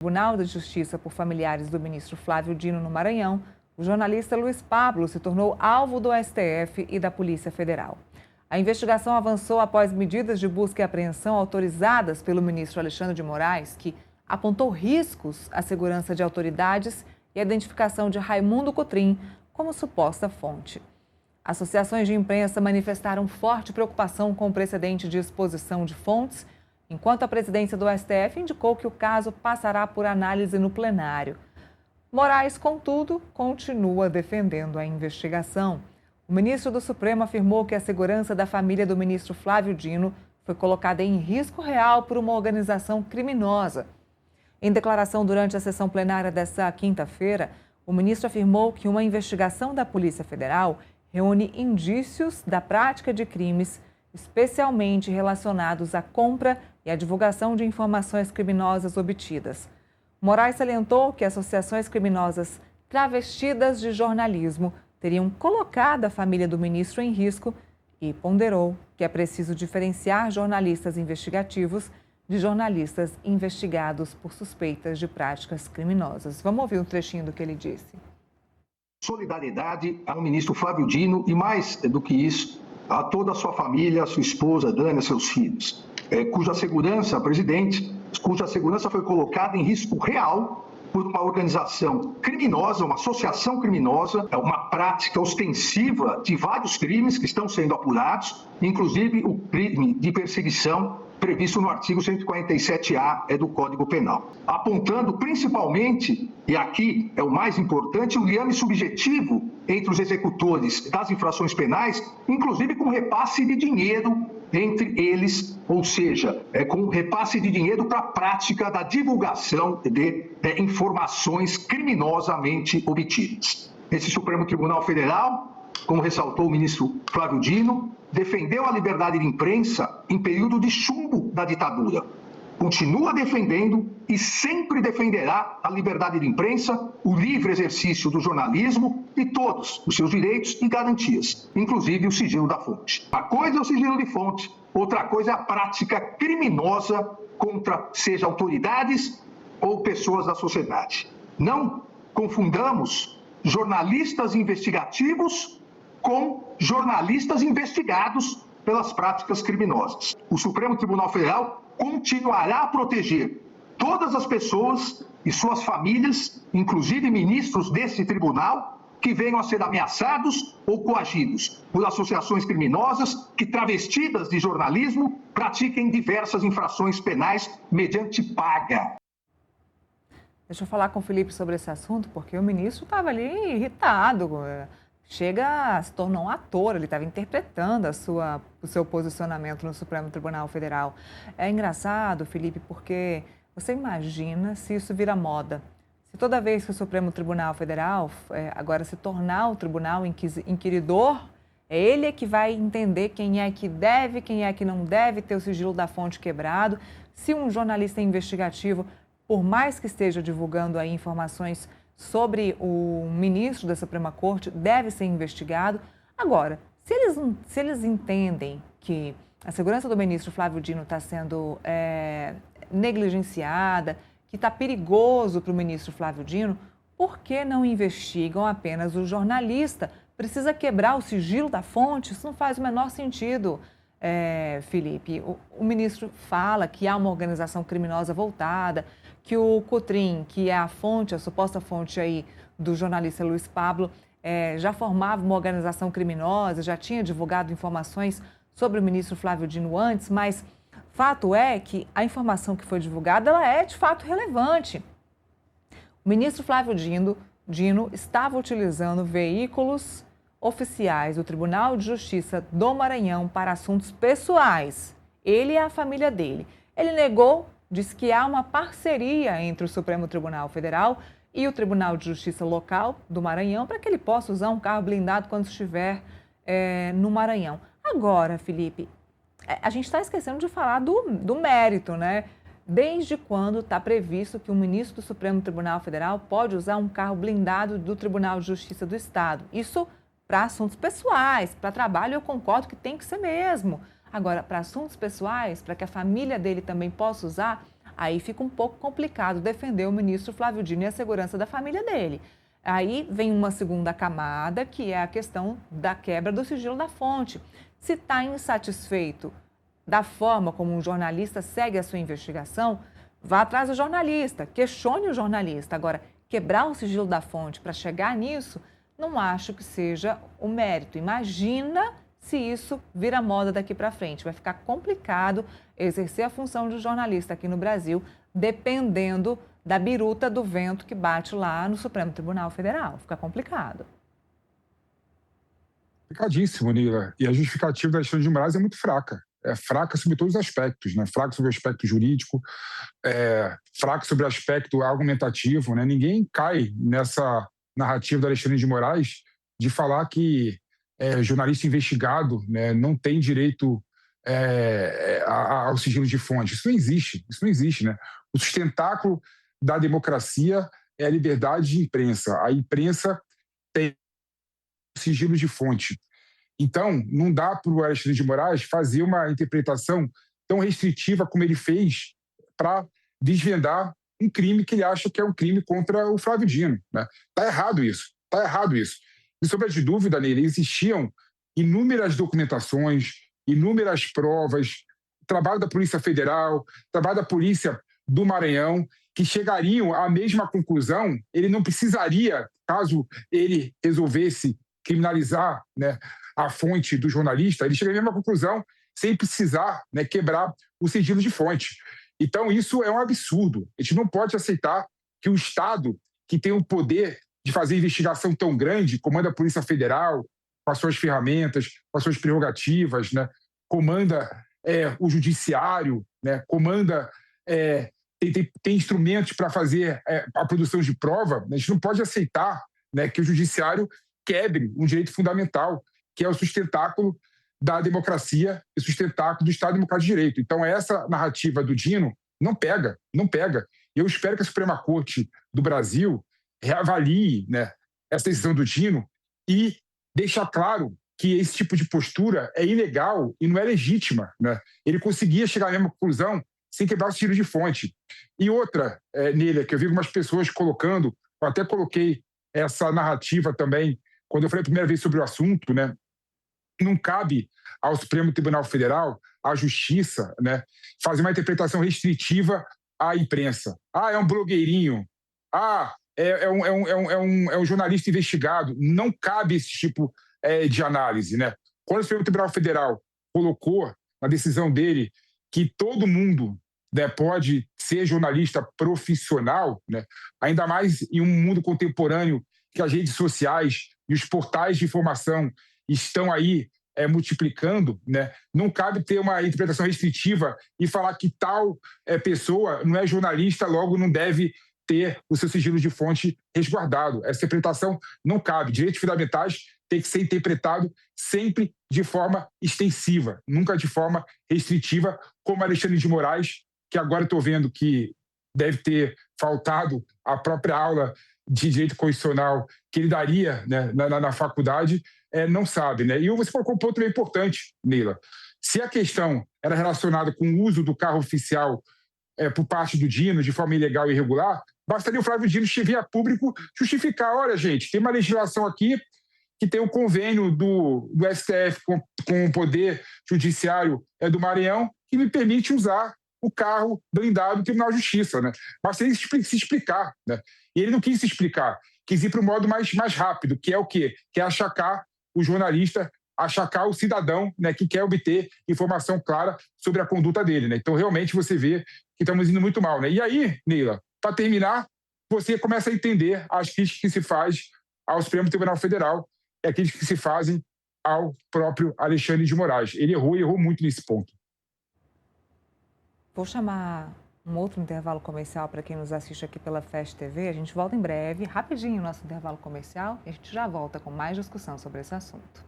Tribunal de Justiça por familiares do ministro Flávio Dino no Maranhão, o jornalista Luiz Pablo se tornou alvo do STF e da Polícia Federal. A investigação avançou após medidas de busca e apreensão autorizadas pelo ministro Alexandre de Moraes, que apontou riscos à segurança de autoridades e a identificação de Raimundo Cotrim como suposta fonte. Associações de imprensa manifestaram forte preocupação com o precedente de exposição de fontes, enquanto a presidência do STF indicou que o caso passará por análise no plenário. Moraes, contudo, continua defendendo a investigação. O ministro do Supremo afirmou que a segurança da família do ministro Flávio Dino foi colocada em risco real por uma organização criminosa. Em declaração durante a sessão plenária desta quinta-feira, o ministro afirmou que uma investigação da Polícia Federal reúne indícios da prática de crimes, especialmente relacionados à compra e à divulgação de informações criminosas obtidas. Moraes salientou que associações criminosas travestidas de jornalismo teriam colocado a família do ministro em risco e ponderou que é preciso diferenciar jornalistas investigativos de jornalistas investigados por suspeitas de práticas criminosas. Vamos ouvir um trechinho do que ele disse. Solidariedade ao ministro Flávio Dino e, mais do que isso, a toda a sua família, a sua esposa, Dana, seus filhos, cuja segurança foi colocada em risco real por uma organização criminosa, uma associação criminosa, uma prática ostensiva de vários crimes que estão sendo apurados, inclusive o crime de perseguição previsto no artigo 147-A do Código Penal, apontando principalmente, e aqui é o mais importante, o liame subjetivo entre os executores das infrações penais, inclusive com repasse de dinheiro entre eles, ou seja, com repasse de dinheiro para a prática da divulgação de informações criminosamente obtidas. Esse Supremo Tribunal Federal, como ressaltou o ministro Flávio Dino, defendeu a liberdade de imprensa em período de chumbo da ditadura. Continua defendendo e sempre defenderá a liberdade de imprensa, o livre exercício do jornalismo e todos os seus direitos e garantias, inclusive o sigilo da fonte. Uma coisa é o sigilo de fonte, outra coisa é a prática criminosa contra, seja autoridades ou pessoas da sociedade. Não confundamos jornalistas investigativos com jornalistas investigados pelas práticas criminosas. O Supremo Tribunal Federal continuará a proteger todas as pessoas e suas famílias, inclusive ministros desse tribunal, que venham a ser ameaçados ou coagidos por associações criminosas que, travestidas de jornalismo, pratiquem diversas infrações penais mediante paga. Deixa eu falar com o Felipe sobre esse assunto, porque o ministro estava ali irritado. Chega a se tornar um ator, ele estava interpretando o seu posicionamento no Supremo Tribunal Federal. É engraçado, Felipe, porque você imagina se isso vira moda. Se toda vez que o Supremo Tribunal Federal agora se tornar o tribunal inquiridor, é ele que vai entender quem é que deve, quem é que não deve ter o sigilo da fonte quebrado. Se um jornalista investigativo, por mais que esteja divulgando aí informações sobre o ministro da Suprema Corte, deve ser investigado. Agora, se eles entendem que a segurança do ministro Flávio Dino está sendo negligenciada, que está perigoso para o ministro Flávio Dino, por que não investigam apenas o jornalista? Precisa quebrar o sigilo da fonte? Isso não faz o menor sentido, Felipe. O ministro fala que há uma organização criminosa voltada, que o Cotrim, que é a fonte, a suposta fonte aí do jornalista Luiz Pablo, já formava uma organização criminosa, já tinha divulgado informações sobre o ministro Flávio Dino antes, mas fato é que a informação que foi divulgada, ela é de fato relevante. O ministro Flávio Dino estava utilizando veículos oficiais do Tribunal de Justiça do Maranhão para assuntos pessoais. Ele e a família dele. Ele negou, disse que há uma parceria entre o Supremo Tribunal Federal e o Tribunal de Justiça local do Maranhão para que ele possa usar um carro blindado quando estiver no Maranhão. Agora, Felipe, a gente está esquecendo de falar do mérito, né? Desde quando está previsto que o ministro do Supremo Tribunal Federal pode usar um carro blindado do Tribunal de Justiça do Estado? Isso para assuntos pessoais, para trabalho eu concordo que tem que ser mesmo. Agora, para assuntos pessoais, para que a família dele também possa usar, aí fica um pouco complicado defender o ministro Flávio Dino e a segurança da família dele. Aí vem uma segunda camada, que é a questão da quebra do sigilo da fonte. Se está insatisfeito da forma como um jornalista segue a sua investigação, vá atrás do jornalista, questione o jornalista. Agora, quebrar o sigilo da fonte para chegar nisso, não acho que seja o mérito. Imagina se isso vira moda daqui para frente. Vai ficar complicado exercer a função de jornalista aqui no Brasil, dependendo da biruta do vento que bate lá no Supremo Tribunal Federal. Fica complicado. Complicadíssimo, Nila. E a justificativa da Alexandre de Moraes é muito fraca. É fraca sobre todos os aspectos, né? Fraca sobre o aspecto jurídico, fraca sobre o aspecto argumentativo, né? Ninguém cai nessa narrativa da Alexandre de Moraes de falar que jornalista investigado, né, não tem direito ao sigilo de fonte. Isso não existe, né? O sustentáculo da democracia é a liberdade de imprensa. A imprensa tem sigilo de fonte. Então, não dá para o Alexandre de Moraes fazer uma interpretação tão restritiva como ele fez para desvendar um crime que ele acha que é um crime contra o Flávio Dino, né? Está errado isso. E sobre a de dúvida nele, existiam inúmeras documentações, inúmeras provas, trabalho da Polícia Federal, trabalho da Polícia do Maranhão, que chegariam à mesma conclusão. Ele não precisaria, caso ele resolvesse criminalizar, né, a fonte do jornalista, ele chegaria à mesma conclusão sem precisar, né, quebrar o sigilo de fonte. Então, isso é um absurdo. A gente não pode aceitar que o Estado, que tem o poder de fazer investigação tão grande, comanda a Polícia Federal, com as suas ferramentas, com as suas prerrogativas, né, comanda o Judiciário, né, comanda, tem instrumentos para fazer a produção de prova. A gente não pode aceitar, né, que o Judiciário quebre um direito fundamental, que é o sustentáculo da democracia e sustentáculo do Estado Democrático de Direito. Então, essa narrativa do Dino não pega. Eu espero que a Suprema Corte do Brasil reavalie, né, essa decisão do Dino e deixe claro que esse tipo de postura é ilegal e não é legítima, né? Ele conseguia chegar à mesma conclusão sem quebrar o sigilo de fonte. E outra, nele, que eu vi algumas pessoas colocando, eu até coloquei essa narrativa também, quando eu falei a primeira vez sobre o assunto, né? Não cabe ao Supremo Tribunal Federal, à Justiça, né, fazer uma interpretação restritiva à imprensa. É um blogueirinho. É um jornalista investigado. Não cabe esse tipo de análise, né? Quando o Supremo Tribunal Federal colocou na decisão dele que todo mundo, né, pode ser jornalista profissional, né, ainda mais em um mundo contemporâneo que as redes sociais e os portais de informação estão aí multiplicando, né? Não cabe ter uma interpretação restritiva e falar que tal pessoa não é jornalista, logo não deve ter o seu sigilo de fonte resguardado. Essa interpretação não cabe. Direitos fundamentais têm que ser interpretados sempre de forma extensiva, nunca de forma restritiva, como Alexandre de Moraes, que agora estou vendo que deve ter faltado a própria aula de direito constitucional que ele daria, né, na faculdade, não sabe, né? E você colocou um ponto bem importante, Neila. Se a questão era relacionada com o uso do carro oficial por parte do Dino de forma ilegal e irregular, bastaria o Flávio Dino vir a público justificar: olha, gente, tem uma legislação aqui que tem um convênio do STF com o Poder Judiciário do Maranhão que me permite usar o carro blindado do Tribunal de Justiça, né? Basta ele se explicar, né? E ele não quis se explicar, quis ir para o modo mais rápido, que é o quê? Que é achacar o jornalista, achacar o cidadão, né, que quer obter informação clara sobre a conduta dele, né? Então, realmente, você vê que estamos indo muito mal, né? E aí, Neila, para terminar, você começa a entender as críticas que se faz ao Supremo Tribunal Federal e aqueles que se fazem ao próprio Alexandre de Moraes. Ele errou muito nesse ponto. Vou chamar um outro intervalo comercial para quem nos assiste aqui pela Fast TV. A gente volta em breve, rapidinho, o nosso intervalo comercial, e a gente já volta com mais discussão sobre esse assunto.